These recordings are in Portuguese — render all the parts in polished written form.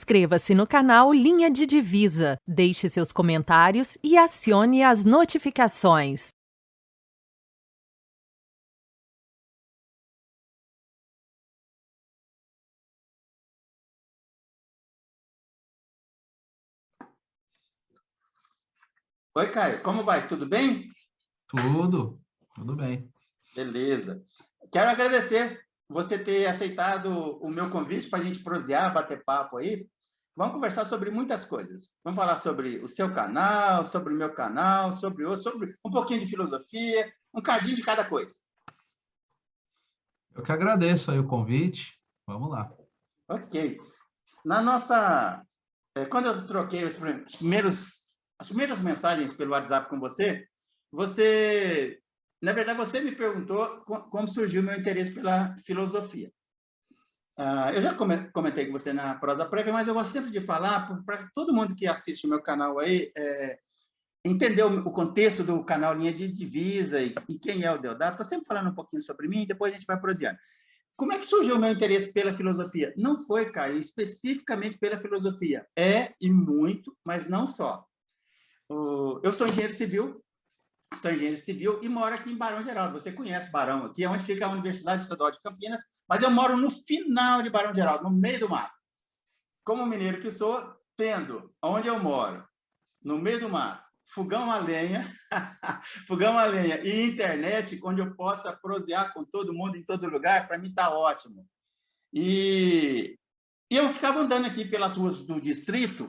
Inscreva-se no canal Linha de Divisa, deixe seus comentários e acione as notificações. Oi, Caio, como vai? Tudo bem? Tudo bem. Beleza. Quero agradecer você ter aceitado o meu convite para a gente prosear, bater papo aí. Vamos conversar sobre muitas coisas. Vamos falar sobre o seu canal, sobre o meu canal, sobre um pouquinho de filosofia, um cadinho de cada coisa. Eu que agradeço aí o convite. Vamos lá. Ok. Quando eu troquei as primeiras mensagens pelo WhatsApp com você, na verdade, você me perguntou como surgiu o meu interesse pela filosofia. Eu já comentei com você na prosa prévia, mas eu gosto sempre de falar para todo mundo que assiste o meu canal aí, entender o contexto do canal Linha de Divisa e quem é o Deodato. Estou sempre falando um pouquinho sobre mim e depois a gente vai proseando. Como é que surgiu o meu interesse pela filosofia? Não foi, Caio, especificamente pela filosofia. E muito, mas não só. Eu sou engenheiro civil e moro aqui em Barão Geraldo. Você conhece Barão aqui, é onde fica a Universidade Estadual de Campinas, mas eu moro no final de Barão Geraldo, no meio do mato. Como mineiro que sou, tendo onde eu moro, no meio do mato, fogão a lenha, e internet, onde eu possa prosear com todo mundo em todo lugar, para mim está ótimo. E eu ficava andando aqui pelas ruas do distrito,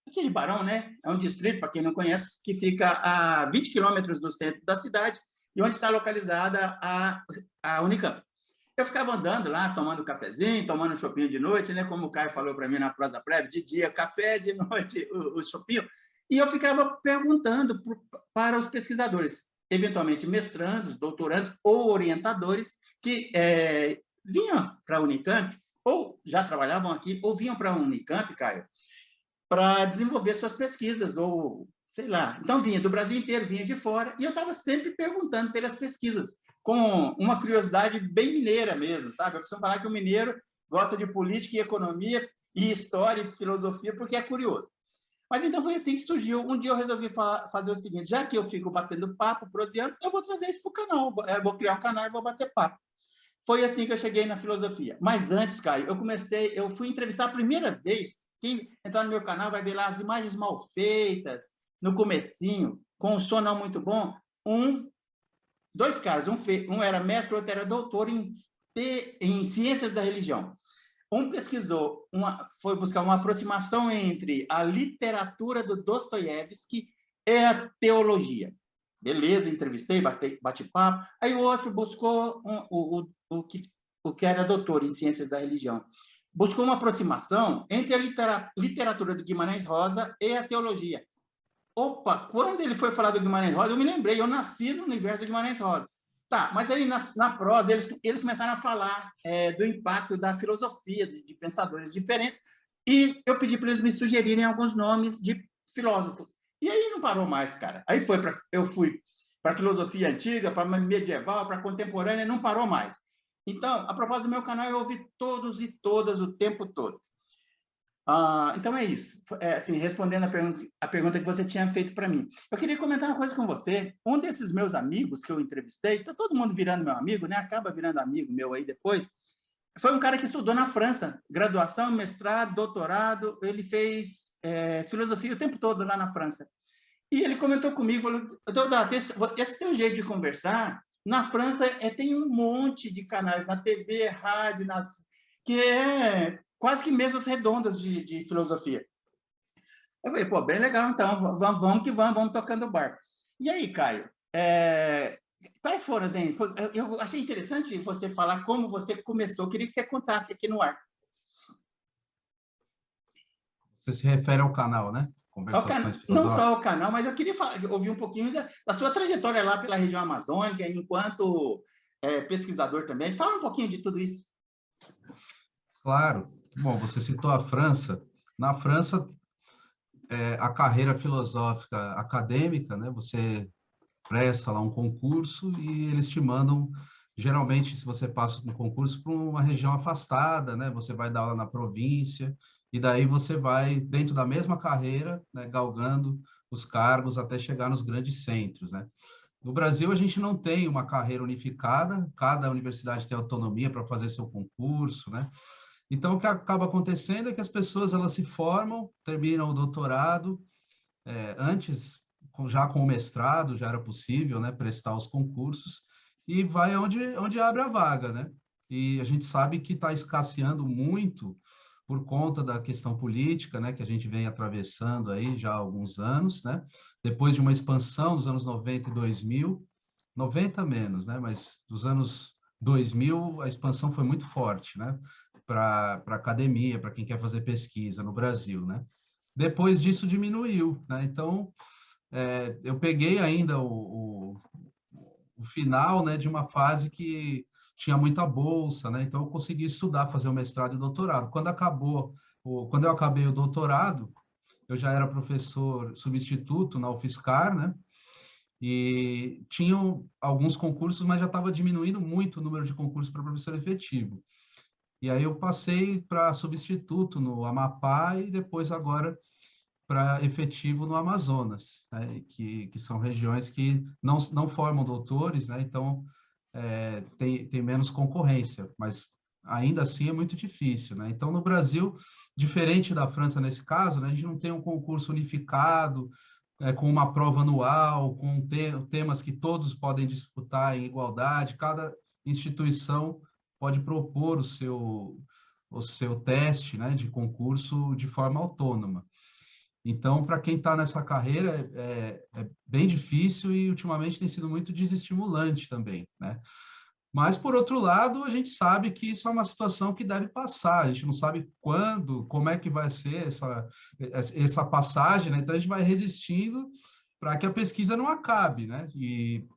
aqui de Barão, né? É um distrito, para quem não conhece, que fica a 20 quilômetros do centro da cidade e onde está localizada a Unicamp. Eu ficava andando lá, tomando cafezinho, tomando um chopinho de noite, né? Como o Caio falou para mim na prosa prévia, de dia café, de noite o chopinho. E eu ficava perguntando para os pesquisadores, eventualmente mestrandos, doutorandos ou orientadores que vinham para a Unicamp, ou já trabalhavam aqui, ou vinham para a Unicamp, Caio, para desenvolver suas pesquisas, ou sei lá. Então, vinha do Brasil inteiro, vinha de fora, e eu estava sempre perguntando pelas pesquisas, com uma curiosidade bem mineira mesmo, sabe? Eu costumo falar que o mineiro gosta de política e economia, e história e filosofia, porque é curioso. Mas então foi assim que surgiu. Um dia eu resolvi fazer o seguinte, já que eu fico batendo papo, proseando, eu vou trazer isso para o canal, eu vou criar um canal e vou bater papo. Foi assim que eu cheguei na filosofia. Mas antes, Caio, eu fui entrevistar a primeira vez. Quem entrar no meu canal vai ver lá as imagens mal feitas, no comecinho, com um som não muito bom. Dois caras, um era mestre, o outro era doutor em ciências da religião. Um pesquisou, foi buscar uma aproximação entre a literatura do Dostoiévski e a teologia. Beleza, entrevistei, bate papo. Aí o outro buscou o que era doutor em ciências da religião. Buscou uma aproximação entre a literatura do Guimarães Rosa e a teologia. Opa, quando ele foi falar do Guimarães Rosa, eu me lembrei, eu nasci no universo do Guimarães Rosa. Tá, mas aí na prosa eles começaram a falar do impacto da filosofia, de pensadores diferentes, e eu pedi para eles me sugerirem alguns nomes de filósofos. E aí não parou mais, cara. Eu fui para filosofia antiga, para medieval, para contemporânea, não parou mais. Então, a propósito do meu canal, eu ouvi todos e todas o tempo todo. Então é isso. Assim, respondendo a pergunta que você tinha feito para mim. Eu queria comentar uma coisa com você. Um desses meus amigos que eu entrevistei, tá todo mundo virando meu amigo, né? Acaba virando amigo meu aí depois. Foi um cara que estudou na França, graduação, mestrado, doutorado. Ele fez filosofia o tempo todo lá na França. E ele comentou comigo, falou, Deodato, esse teu jeito de conversar, na França tem um monte de canais, na TV, rádio, que é quase que mesas redondas de filosofia. Eu falei, pô, bem legal, então, vamos que vamos tocando o barco. E aí, Caio, quais foram, assim, eu achei interessante você falar como você começou, eu queria que você contasse aqui no ar. Você se refere ao canal, né? Conversações Filosóficas. Não só o canal, mas eu queria ouvir um pouquinho da sua trajetória lá pela região amazônica, enquanto pesquisador também. Fala um pouquinho de tudo isso. Claro. Bom, você citou a França. Na França, a carreira filosófica acadêmica, né? Você presta lá um concurso e eles te mandam, geralmente, se você passa no concurso, para uma região afastada, né? Você vai dar aula na província, e daí você vai, dentro da mesma carreira, né, galgando os cargos até chegar nos grandes centros, né? No Brasil, a gente não tem uma carreira unificada, cada universidade tem autonomia para fazer seu concurso, né? Então, o que acaba acontecendo é que as pessoas elas se formam, terminam o doutorado, antes, já com o mestrado, já era possível, né, prestar os concursos, e vai onde abre a vaga, né? E a gente sabe que está escasseando muito por conta da questão política, né, que a gente vem atravessando aí já há alguns anos, né? Depois de uma expansão dos anos 90 e 2000, 90 menos, né? Mas dos anos 2000 a expansão foi muito forte, né? Para academia, para quem quer fazer pesquisa no Brasil, né? Depois disso diminuiu, né? Então, eu peguei ainda o final, né, de uma fase que tinha muita bolsa, né? Então eu consegui estudar, fazer o mestrado e o doutorado. Quando eu acabei o doutorado, eu já era professor substituto na UFSCar, né? E tinham alguns concursos, mas já estava diminuindo muito o número de concursos para professor efetivo. E aí eu passei para substituto no Amapá e depois agora para efetivo no Amazonas, né? Que são regiões que não formam doutores, né? Então, tem menos concorrência, mas ainda assim é muito difícil, né? Então, no Brasil, diferente da França nesse caso, né, a gente não tem um concurso unificado, com uma prova anual, com temas que todos podem disputar em igualdade, cada instituição pode propor o seu teste, né, de concurso de forma autônoma. Então, para quem está nessa carreira, é bem difícil e ultimamente tem sido muito desestimulante também, né? Mas, por outro lado, a gente sabe que isso é uma situação que deve passar, a gente não sabe quando, como é que vai ser essa passagem, né? Então, a gente vai resistindo para que a pesquisa não acabe, né? E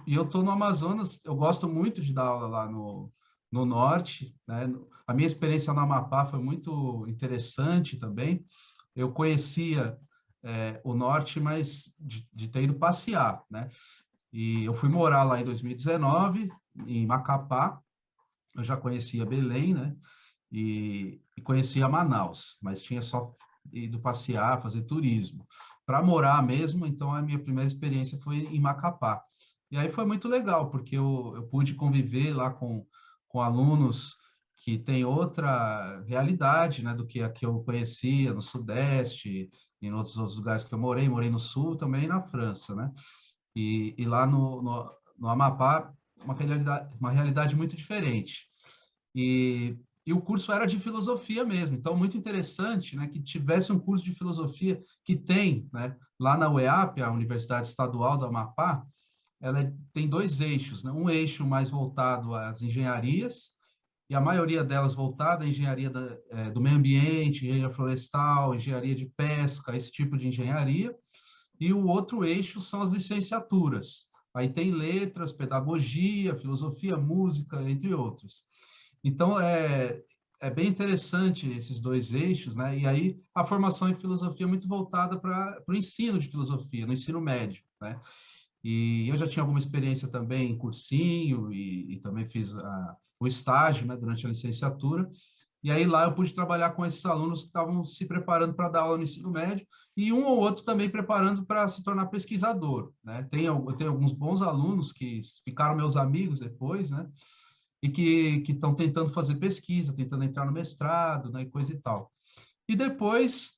eu estou no Amazonas, eu gosto muito de dar aula lá no norte, né? A minha experiência no Amapá foi muito interessante também. Eu conhecia o norte, mas de ter ido passear, né? E eu fui morar lá em 2019, em Macapá. Eu já conhecia Belém, né? E conhecia Manaus, mas tinha só ido passear, fazer turismo. Para morar mesmo, então a minha primeira experiência foi em Macapá. E aí foi muito legal, porque eu pude conviver lá com alunos que têm outra realidade, né, do que a que eu conhecia no Sudeste e em outros lugares que eu morei no Sul também e na França, né? E lá no Amapá, uma realidade muito diferente. E o curso era de filosofia mesmo, então muito interessante, né, que tivesse um curso de filosofia que tem, né, lá na UEAP, a Universidade Estadual do Amapá, tem dois eixos, né, um eixo mais voltado às engenharias, e a maioria delas voltada à engenharia do meio ambiente, engenharia florestal, engenharia de pesca, esse tipo de engenharia, e o outro eixo são as licenciaturas. Aí tem letras, pedagogia, filosofia, música, entre outros. Então, é bem interessante esses dois eixos, né? E aí a formação em filosofia é muito voltada para o ensino de filosofia, no ensino médio, né? E eu já tinha alguma experiência também em cursinho e também fiz o estágio, né, durante a licenciatura. E aí lá eu pude trabalhar com esses alunos que estavam se preparando para dar aula no ensino médio e um ou outro também preparando para se tornar pesquisador, né? Eu tenho alguns bons alunos que ficaram meus amigos depois, né? E que estão tentando fazer pesquisa, tentando entrar no mestrado, né? E coisa e tal. E depois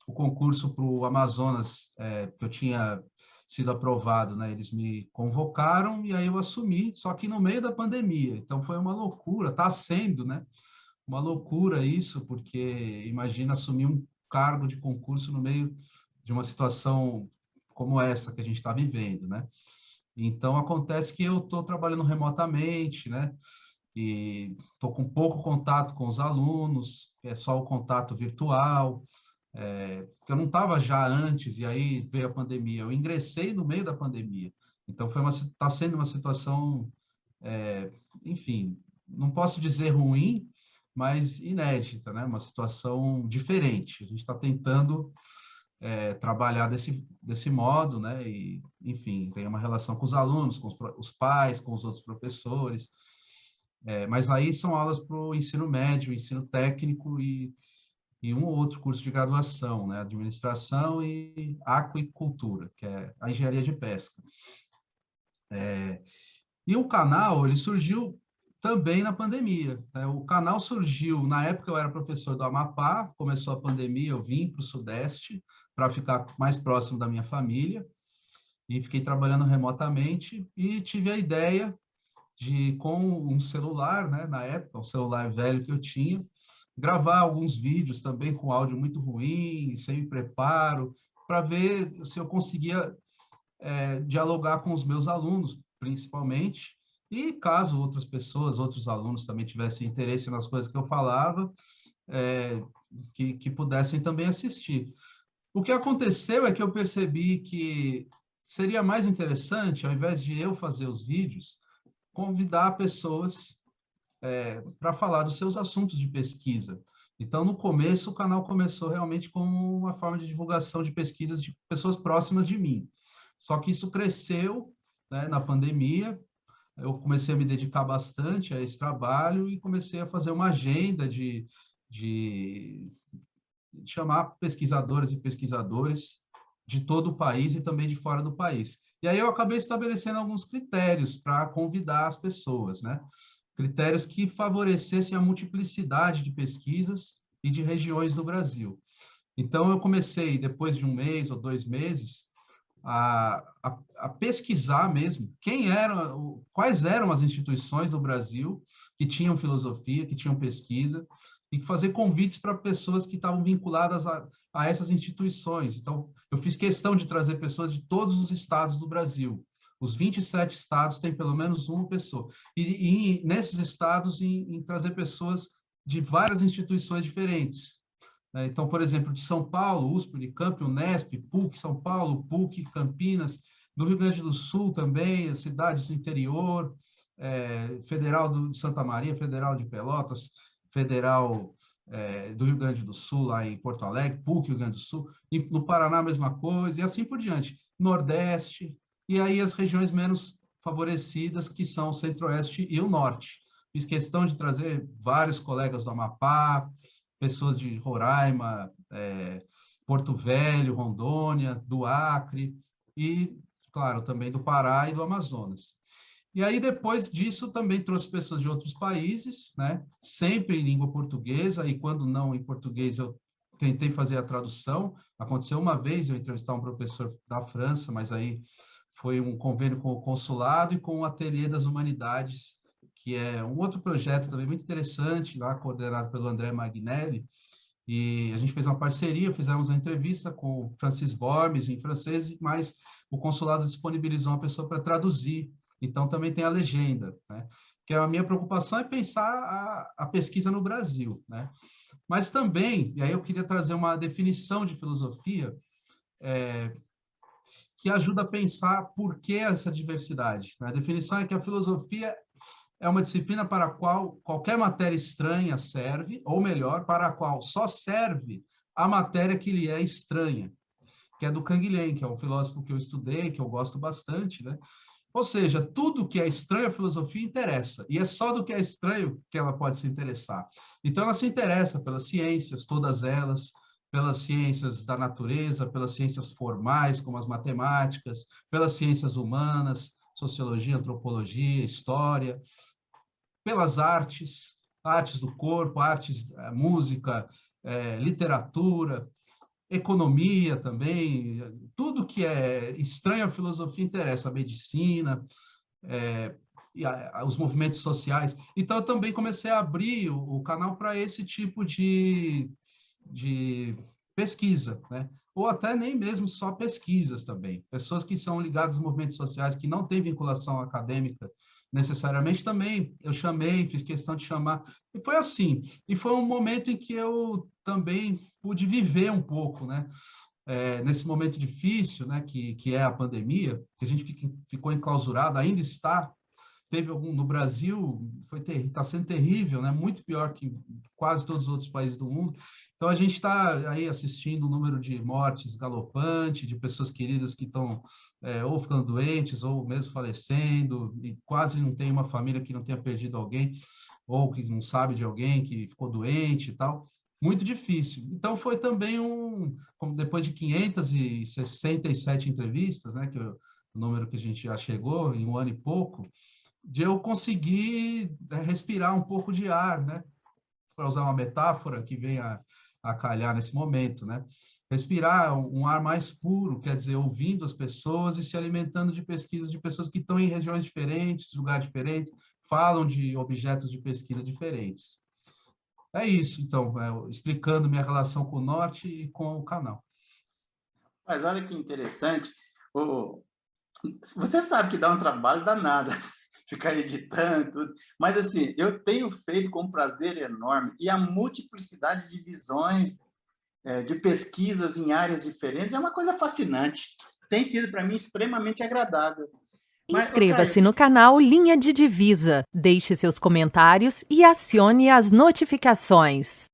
o concurso para o Amazonas, que eu tinha sido aprovado, né? Eles me convocaram e aí eu assumi, só que no meio da pandemia. Então foi uma loucura, está sendo, né? Uma loucura isso, porque imagina assumir um cargo de concurso no meio de uma situação como essa que a gente está vivendo, né? Então acontece que eu estou trabalhando remotamente, né? E estou com pouco contato com os alunos, é só o contato virtual. Porque eu não estava já antes, e aí veio a pandemia. Eu ingressei no meio da pandemia. Então, está sendo uma situação, enfim, não posso dizer ruim, mas inédita, né? Uma situação diferente. A gente está tentando trabalhar desse modo, né? E, enfim, tem uma relação com os alunos, com os pais, com os outros professores. Mas aí são aulas para o ensino médio, ensino técnico e um ou outro curso de graduação, né? Administração e aquicultura, que é a engenharia de pesca. E o canal, ele surgiu também na pandemia, né? O canal surgiu, na época eu era professor do Amapá, começou a pandemia, eu vim para o Sudeste para ficar mais próximo da minha família e fiquei trabalhando remotamente e tive a ideia de, com um celular, né, na época, um celular velho que eu tinha, gravar alguns vídeos também com áudio muito ruim, sem preparo, para ver se eu conseguia dialogar com os meus alunos, principalmente, e caso outras pessoas, outros alunos também tivessem interesse nas coisas que eu falava, que pudessem também assistir. O que aconteceu é que eu percebi que seria mais interessante, ao invés de eu fazer os vídeos, convidar pessoas para falar dos seus assuntos de pesquisa. Então, no começo, o canal começou realmente como uma forma de divulgação de pesquisas de pessoas próximas de mim. Só que isso cresceu, né, na pandemia, eu comecei a me dedicar bastante a esse trabalho e comecei a fazer uma agenda de chamar pesquisadoras e pesquisadores de todo o país e também de fora do país. E aí eu acabei estabelecendo alguns critérios para convidar as pessoas, né? Critérios que favorecessem a multiplicidade de pesquisas e de regiões do Brasil. Então, eu comecei, depois de um mês ou 2 meses, a pesquisar mesmo quais eram as instituições do Brasil que tinham filosofia, que tinham pesquisa, e fazer convites para pessoas que estavam vinculadas a essas instituições. Então, eu fiz questão de trazer pessoas de todos os estados do Brasil. Os 27 estados têm pelo menos uma pessoa. E nesses estados, em trazer pessoas de várias instituições diferentes. Então, por exemplo, de São Paulo, USP, Unicamp, Unesp, PUC, São Paulo, PUC, Campinas, do Rio Grande do Sul também, as cidades do interior, Federal de Santa Maria, Federal de Pelotas, Federal do Rio Grande do Sul, lá em Porto Alegre, PUC, Rio Grande do Sul, e no Paraná a mesma coisa, e assim por diante. Nordeste, e aí as regiões menos favorecidas, que são o Centro-Oeste e o Norte. Fiz questão de trazer vários colegas do Amapá, pessoas de Roraima, Porto Velho, Rondônia, do Acre e, claro, também do Pará e do Amazonas. E aí, depois disso, também trouxe pessoas de outros países, né? Sempre em língua portuguesa, e quando não em português, eu tentei fazer a tradução. Aconteceu uma vez eu entrevistar um professor da França, mas aí foi um convênio com o consulado e com o Ateliê das Humanidades, que é um outro projeto também muito interessante, lá coordenado pelo André Magnelli, e a gente fez uma parceria, fizemos uma entrevista com o Francis Wormes em francês, mas o consulado disponibilizou uma pessoa para traduzir, então também tem a legenda, né? Que a minha preocupação é pensar a pesquisa no Brasil, né? Mas também, e aí eu queria trazer uma definição de filosofia, que ajuda a pensar por que essa diversidade. A definição é que a filosofia é uma disciplina para a qual qualquer matéria estranha serve, ou melhor, para a qual só serve a matéria que lhe é estranha, que é do Canguilhem, que é um filósofo que eu estudei, que eu gosto bastante, né? Ou seja, tudo que é estranho à filosofia interessa, e é só do que é estranho que ela pode se interessar. Então, ela se interessa pelas ciências, todas elas, pelas ciências da natureza, pelas ciências formais, como as matemáticas, pelas ciências humanas, sociologia, antropologia, história, pelas artes, artes do corpo, artes, música, literatura, economia também, tudo que é estranho à filosofia interessa, a medicina, e os movimentos sociais. Então, eu também comecei a abrir o canal para esse tipo de pesquisa, né? Ou até nem mesmo só pesquisas também. Pessoas que são ligadas aos movimentos sociais, que não têm vinculação acadêmica necessariamente, também eu chamei, fiz questão de chamar. E foi assim. E foi um momento em que eu também pude viver um pouco, né? Nesse momento difícil, né? Que é a pandemia, que a gente ficou enclausurado, ainda está, teve algum no Brasil, está sendo terrível, né? Muito pior que quase todos os outros países do mundo. Então a gente está aí assistindo um número de mortes galopante, de pessoas queridas que estão ou ficando doentes ou mesmo falecendo, e quase não tem uma família que não tenha perdido alguém ou que não sabe de alguém que ficou doente e tal. Muito difícil. Então foi também como depois de 567 entrevistas, né, que o número que a gente já chegou em um ano e pouco, de eu conseguir respirar um pouco de ar, né? Para usar uma metáfora que vem a calhar nesse momento, né? Respirar um ar mais puro, quer dizer, ouvindo as pessoas e se alimentando de pesquisas de pessoas que estão em regiões diferentes, lugares diferentes, falam de objetos de pesquisa diferentes. É isso, então, explicando minha relação com o Norte e com o canal. Mas olha que interessante, você sabe que dá um trabalho danado ficar editando tudo, mas assim, eu tenho feito com prazer enorme, e a multiplicidade de visões, de pesquisas em áreas diferentes, é uma coisa fascinante. Tem sido para mim extremamente agradável. Mas, Inscreva-se Caio, no canal Linha de Divisa, deixe seus comentários e acione as notificações.